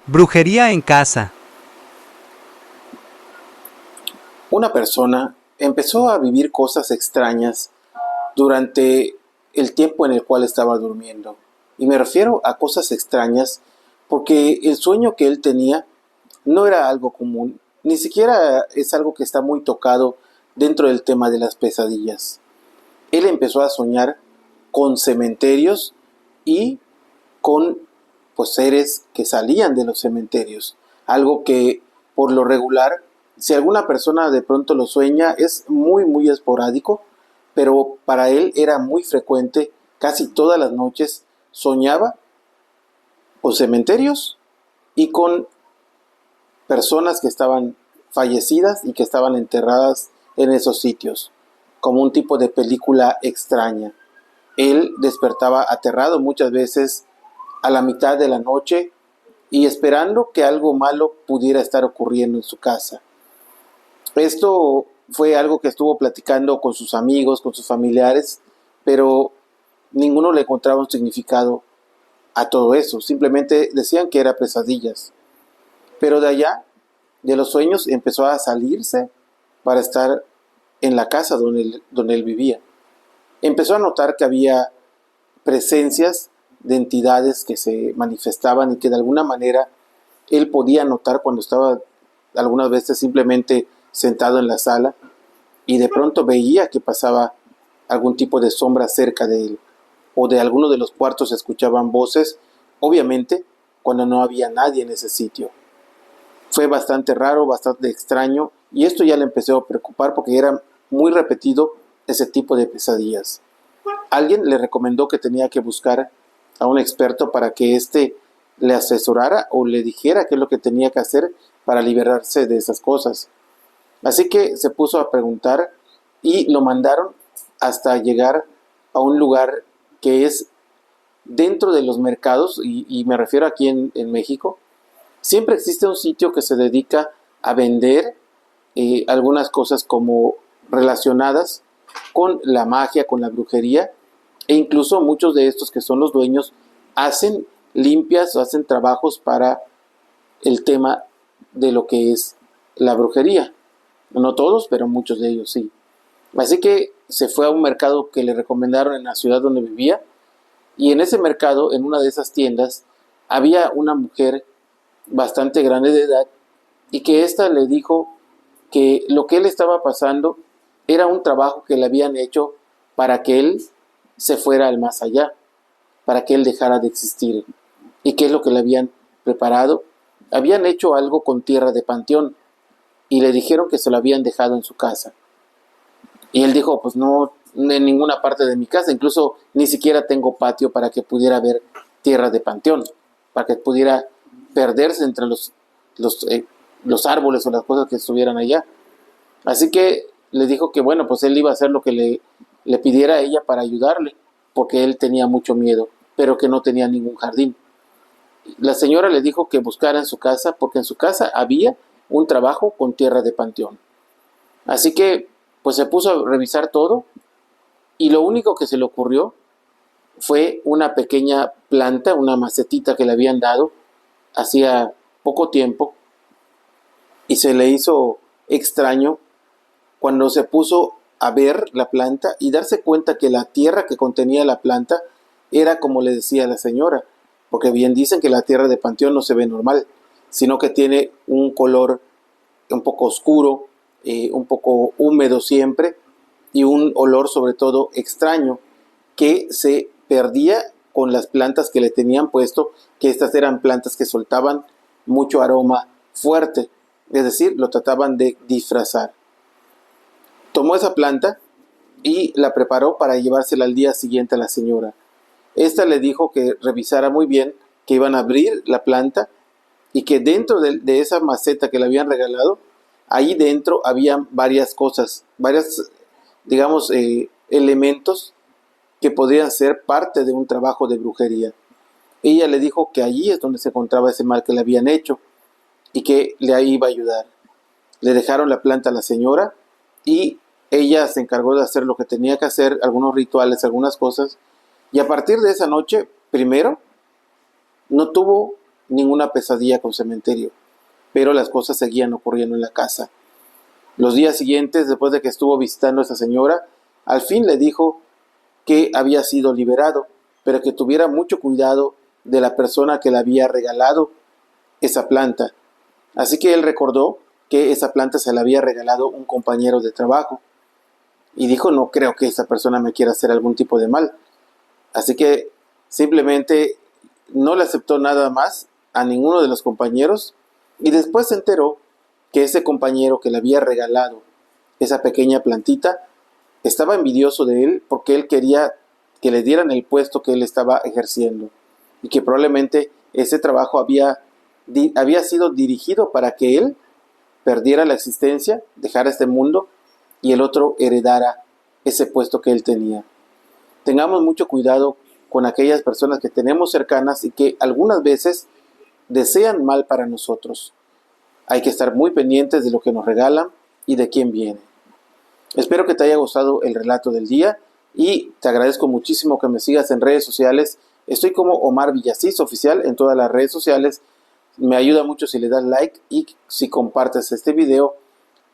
Brujería en casa. Una persona empezó a vivir cosas extrañas durante el tiempo en el cual estaba durmiendo. Y me refiero a cosas extrañas porque el sueño que él tenía no era algo común, ni siquiera es algo que está muy tocado dentro del tema de las pesadillas. Él empezó a soñar con cementerios y con seres que salían de los cementerios, algo que por lo regular, si alguna persona de pronto lo sueña, es muy esporádico, pero para él era muy frecuente, casi todas las noches soñaba con cementerios y con personas que estaban fallecidas y que estaban enterradas en esos sitios, como un tipo de película extraña. Él despertaba aterrado muchas veces a la mitad de la noche y esperando que algo malo pudiera estar ocurriendo en su casa. Esto fue algo que estuvo platicando con sus amigos, con sus familiares, pero ninguno le encontraba un significado a todo eso. Simplemente decían que era pesadillas. Pero de allá, de los sueños, empezó a salirse para estar en la casa donde él vivía. Empezó a notar que había presencias de entidades que se manifestaban y que de alguna manera él podía notar cuando estaba algunas veces simplemente sentado en la sala y de pronto veía que pasaba algún tipo de sombra cerca de él o de alguno de los cuartos se escuchaban voces, obviamente cuando no había nadie en ese sitio. Fue bastante raro, bastante extraño y esto ya le empezó a preocupar porque era muy repetido ese tipo de pesadillas. Alguien le recomendó que tenía que buscar a un experto para que éste le asesorara o le dijera qué es lo que tenía que hacer para liberarse de esas cosas. Así que se puso a preguntar y lo mandaron hasta llegar a un lugar que es dentro de los mercados, y me refiero aquí en México. Siempre existe un sitio que se dedica a vender algunas cosas como relacionadas con la magia, con la brujería, e incluso muchos de estos que son los dueños hacen limpias o hacen trabajos para el tema de lo que es la brujería. No todos, pero muchos de ellos sí. Así que se fue a un mercado que le recomendaron en la ciudad donde vivía, y en ese mercado, en una de esas tiendas, había una mujer bastante grande de edad y que ésta le dijo que lo que él estaba pasando era un trabajo que le habían hecho para que él se fuera al más allá, para que él dejara de existir. ¿Y qué es lo que le habían preparado? Habían hecho algo con tierra de panteón y le dijeron que se lo habían dejado en su casa. Y él dijo, pues no, en ninguna parte de mi casa, incluso ni siquiera tengo patio para que pudiera ver tierra de panteón, para que pudiera perderse entre los, los árboles o las cosas que estuvieran allá. Así que le dijo que bueno, pues él iba a hacer lo que le pidiera a ella para ayudarle, porque él tenía mucho miedo, pero que no tenía ningún jardín. La señora le dijo que buscara en su casa, porque en su casa había un trabajo con tierra de panteón. Así que pues se puso a revisar todo y lo único que se le ocurrió fue una pequeña planta, una macetita que le habían dado hacía poco tiempo, y se le hizo extraño cuando se puso a ver la planta y darse cuenta que la tierra que contenía la planta era como le decía la señora, porque bien dicen que la tierra de panteón no se ve normal, sino que tiene un color un poco oscuro, un poco húmedo siempre, y un olor sobre todo extraño que se perdía con las plantas que le tenían puesto, que estas eran plantas que soltaban mucho aroma fuerte, es decir, lo trataban de disfrazar. Tomó esa planta y la preparó para llevársela al día siguiente a la señora. Esta le dijo que revisara muy bien, que iban a abrir la planta y que dentro de esa maceta que le habían regalado, ahí dentro habían varias cosas, varias, digamos, elementos que podrían ser parte de un trabajo de brujería. Ella le dijo que allí es donde se encontraba ese mal que le habían hecho y que le iba a ayudar. Le dejaron la planta a la señora y ella se encargó de hacer lo que tenía que hacer, algunos rituales, algunas cosas, y a partir de esa noche, primero, no tuvo ninguna pesadilla con cementerio, pero las cosas seguían ocurriendo en la casa. Los días siguientes, después de que estuvo visitando a esta señora, al fin le dijo que había sido liberado, pero que tuviera mucho cuidado de la persona que le había regalado esa planta. Así que él recordó que esa planta se la había regalado un compañero de trabajo y dijo, no creo que esa persona me quiera hacer algún tipo de mal. Así que simplemente no le aceptó nada más a ninguno de los compañeros y después se enteró que ese compañero que le había regalado esa pequeña plantita estaba envidioso de él porque él quería que le dieran el puesto que él estaba ejerciendo y que probablemente ese trabajo había sido dirigido para que él perdiera la existencia, dejara este mundo y el otro heredara ese puesto que él tenía. Tengamos mucho cuidado con aquellas personas que tenemos cercanas y que algunas veces desean mal para nosotros. Hay que estar muy pendientes de lo que nos regalan y de quién viene. Espero que te haya gustado el relato del día y te agradezco muchísimo que me sigas en redes sociales. Estoy como Omar Villasís Oficial en todas las redes sociales. Me ayuda mucho si le das like y si compartes este video.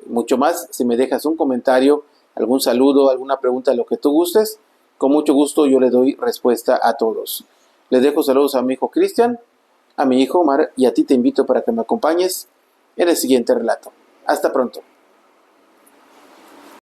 Mucho más si me dejas un comentario, algún saludo, alguna pregunta, lo que tú gustes. Con mucho gusto yo le doy respuesta a todos. Les dejo saludos a mi hijo Cristian, a mi hijo Omar y a ti te invito para que me acompañes en el siguiente relato. Hasta pronto.